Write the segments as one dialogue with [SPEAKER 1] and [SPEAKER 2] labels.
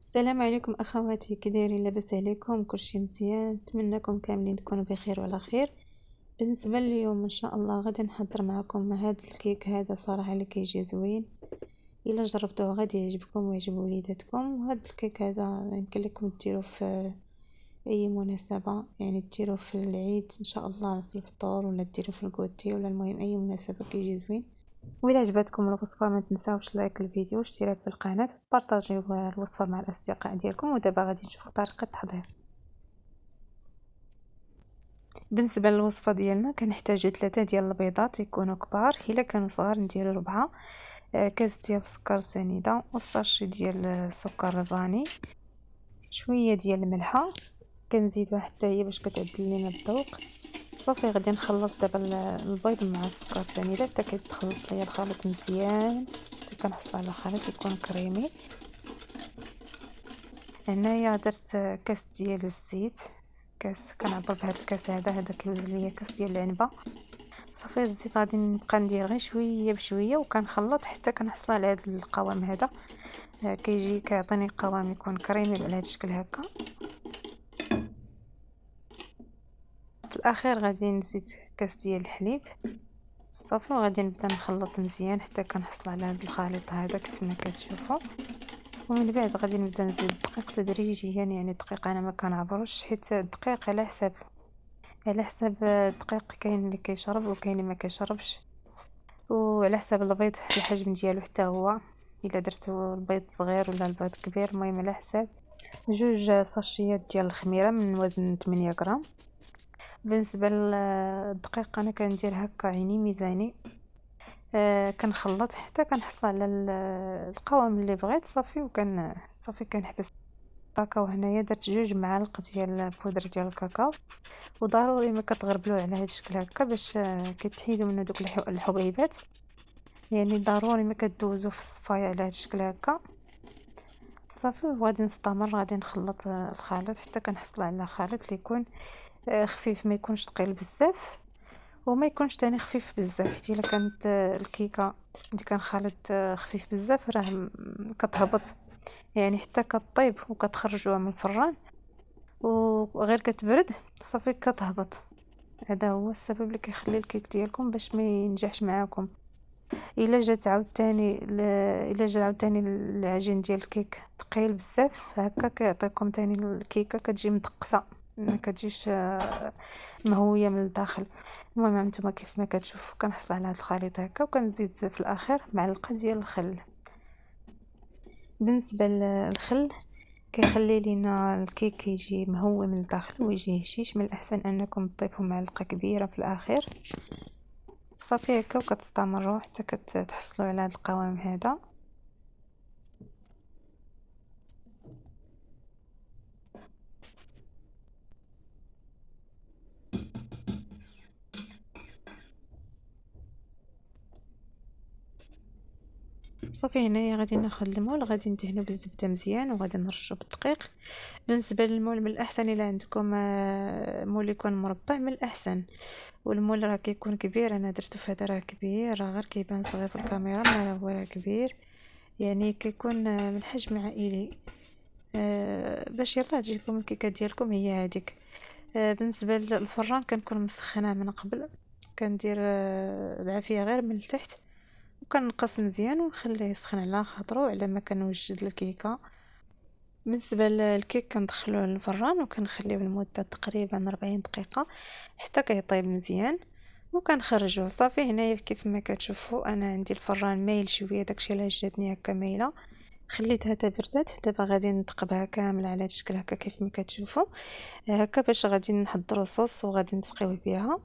[SPEAKER 1] السلام عليكم اخواتي، كي دايرين؟ لاباس عليكم؟ كلشي مزيان؟ نتمنىكم كاملين تكونوا بخير وعلى خير. بالنسبه لليوم ان شاء الله غادي نحضر معكم هذا الكيك هذا صراحه اللي كيجي زوين. الا جربتوه غادي يعجبكم ويعجب وليداتكم. وهذا الكيك هذا يمكن لكم ديروه في اي مناسبه، يعني ديروه في العيد ان شاء الله، في الفطور، ولا ديروه في الكوتي، ولا المهم اي مناسبه كيجي زوين. وإلا عجبتكم الوصفة ما تنساوش لايك الفيديو واشتراك في القناة وتبارطاجيو الوصفة مع الأصدقاء ديالكم. ودابا غادي نشوفوا طريقة التحضير. بالنسبة للوصفة ديالنا كنحتاجو 3 ديال البيضات يكونوا كبار، الا كانوا صغار نديرو 4. كاس ديال السكر سنيده، وساشي ديال السكر الفاني، شويه ديال الملحه كنزيدوها حتى هي باش كتعدل لينا الذوق. صافي غادي نخلط دابا البيض مع السكر سنيده حتى كيتخلط ليا الخليط مزيان، حتى كنحصل على خليط يكون كريمي. هنايا درت كاس ديال الزيت، كاس كنعبر بهذا الكاس هذا كيوزن ليا كاس ديال العنبه. صافي الزيت غادي نبقى ندير غير شويه بشويه وكنخلط حتى كنحصل على هذا القوام هذا. كيجي كيعطيني قوام يكون كريمي على هذا الشكل هكا. في الاخير غادي نزيد كاس ديال الحليب. صافي وغادي نبدا نخلط مزيان حتى كنحصل على هذا الخليط هذا كيف ما كتشوفوا. ومن بعد غادي نبدا نزيد الدقيق تدريجيا، يعني الدقيق انا ما كنعبروش، حيت الدقيق على حسب الدقيق، كاين اللي كيشرب وكاين اللي ما كيشربش، وعلى حسب البيض الحجم ديالو حتى هو، الا درتو البيض صغير ولا البيض كبير، المهم على حساب. 2 ساشيات ديال الخميره من وزن 8 غرام. بالنسبه للدقيق انا كندير هكا عيني ميزاني. كنخلط حتى كنحصل على القوام اللي بغيت. صافي كنحبس الكاكاو. هنايا درت 2 معالق ديال بودر ديال الكاكاو، وضروري ما كتغربلوه على هذا الشكل هكا باش كتحيدوا منه دوك الحبيبات، يعني ضروري ما كدوزو في الصفايه على هذا الشكل هكا. صافي وغادي نستمر، غادي نخلط الخليط حتى كنحصل على خليط اللي يكون خفيف، ما يكونش ثقيل بزاف وما يكونش تاني خفيف بزاف، حيت الا كانت الكيكه اللي كان خليط خفيف بزاف راه كتهبط، يعني حتى كطيب وكتخرجوها من الفران وغير كتبرد صافي كتهبط. هذا هو السبب اللي كيخلي الكيك ديالكم باش ما ينجحش معاكم. الا جا عاوتاني العجين ديال الكيك ثقيل بزاف هكا كيعطيكم تاني الكيكه كتجي مدقسه، ما كتجيش مهويه من الداخل. المهم نتوما كيف ما كتشوفوا كنحصل على هذا الخليط هكا، وكنزيد في الاخير معلقه ديال الخل. بالنسبه للخل كيخلي لينا الكيك يجي مهوي من الداخل ويجي هشيش. من الاحسن انكم تضيفوا معلقه كبيره في الاخير. صافي هكا وكتستمروا حتى كتحصلوا على هذا القوام هذا. صافي هنايا غادي ناخذ المول، غادي ندهنو بالزبده مزيان وغادي نرشو بالدقيق. بالنسبه للمول من الاحسن الا عندكم مول يكون مربع من الاحسن، والمول راه كيكون كبير. انا درتو في هذا راه كبير، راه غير كيبان صغير في الكاميرا ما هو راه كبير، يعني كيكون من حجم عائلي. باش يلا تجيكم الكيكه ديالكم هي هذيك. بالنسبه للفران كنكون مسخنه من قبل، كندير العافيه غير من التحت وكنقص مزيان ونخليه يسخن على خاطرو على ما كنوجد الكيكه. بالنسبه للكيك كندخلوه للفران وكنخليه لمده تقريبا 40 دقيقه حتى كيطيب مزيان وكنخرجوه. صافي هنايا كيف ما كتشوفوا انا عندي الفران مايل شويه، داكشي علاش جاتني هكا مايله. خليتها حتى بردات. دابا غادي نثقبها كامل على هذا الشكل هكا كيف ما كتشوفوا هكا، باش غادي نحضروا صوص وغادي نسقيوه بها.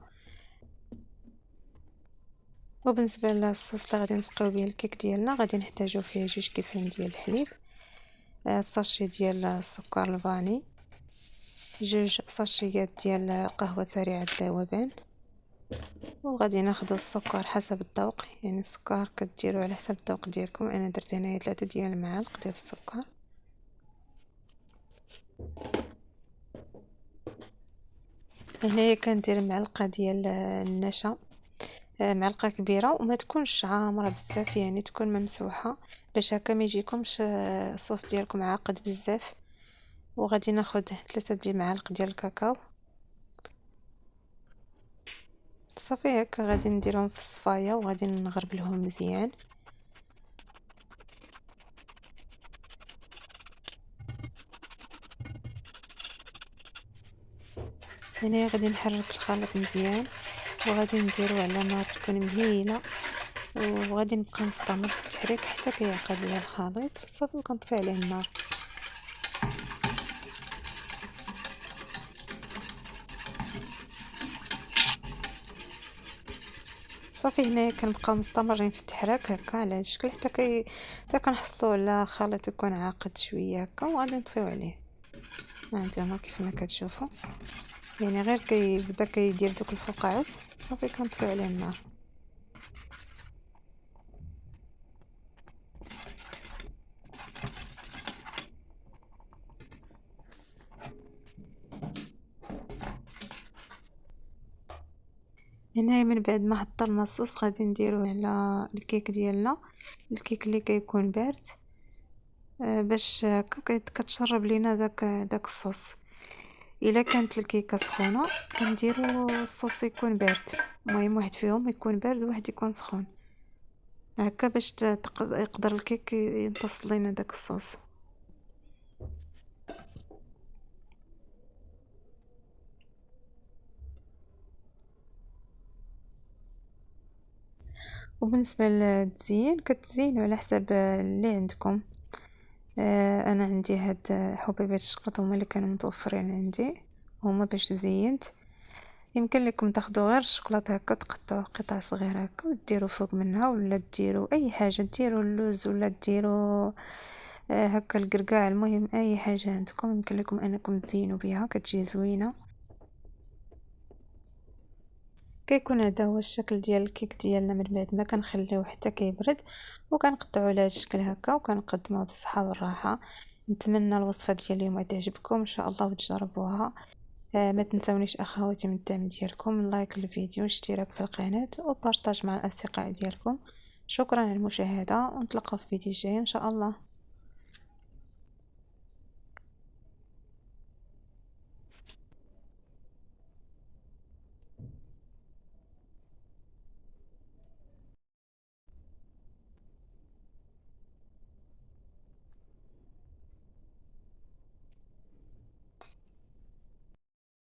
[SPEAKER 1] وبالنسبه للصوص اللي غادي نسقيو به الكيك ديالنا غادي نحتاجو فيه 2 كيسان ديال الحليب، ساشي ديال السكر الفاني، 2 ساشيات ديال قهوه سريعه الذوبان. وغادي ناخذ السكر حسب الذوق، يعني السكر كديروا على حسب الذوق ديالكم. انا درت هنايا 3 ديال المعالق ديال السكر. هنايا كندير معلقه ديال النشا، معلقه كبيره، وما تكونش عامره بزاف، يعني تكون ممسوحه باش هكا ما يجيكمش الصوص ديالكم عاقد بزاف. وغادي ناخذ 3 ديال المعالق ديال الكاكاو. صافي هكا غادي نديرهم في الصفايه وغادي نغربلهم مزيان. هنا غادي نحرك الخليط مزيان، وغادي نديرو على نار تكون مهيله، وغادي نبقى نستمر في التحريك حتى كيعقد ليا الخليط. صافي وكنطفي عليه النار. صافي هنايا كنبقاو مستمرين في التحراك هكا على هاد الشكل حتى كنحصلوا على خليط يكون عاقد شويه هكا، وغادي نطفيو عليه. ها انتما كيف ما كتشوفوا، يعني غير كيبدا كيدير دوك الفقاعات صافي كنطفيو عليه النار. هنايا من بعد ما حضرنا الصوص غادي نديروه على الكيك ديالنا، الكيك اللي كيكون بارد، باش كتشرب لينا داك الصوص. الا كانت الكيكه سخونه كنديروا الصوص يكون بارد، المهم واحد فيهم يكون بارد وواحد يكون سخون، هكا باش يقدر الكيك يمتص لينا داك الصوص. وبالنسبه للتزيين كتزينوا على حساب اللي عندكم. انا عندي هاد حبيبات الشوكولاته هما اللي كانوا متوفرين عندي، هما باش زينت. يمكن لكم تاخذوا غير الشوكولاته هكا تقطعوا قطع صغيره هكا وديروا فوق منها، ولا ديروا اي حاجه، ديروا اللوز ولا ديروا هكا القرقاع، المهم اي حاجه عندكم يمكن لكم انكم تزينوا بها كتجي زوينه. كيكون هذا هو الشكل ديال الكيك ديالنا من بعد ما كنخليوه حتى كيبرد، وكنقطعوا على هذا الشكل هكا وكنقدموه بالصحه والراحه. نتمنى الوصفه ديال اليوم تعجبكم ان شاء الله وتجربوها. ما تنسونيش اخواتي من الدعم ديالكم، لايك للفيديو واشتراك في القناه وبارطاج مع الاصدقاء ديالكم. شكرا على المشاهده، ونتلاقاو في فيديو جاي ان شاء الله.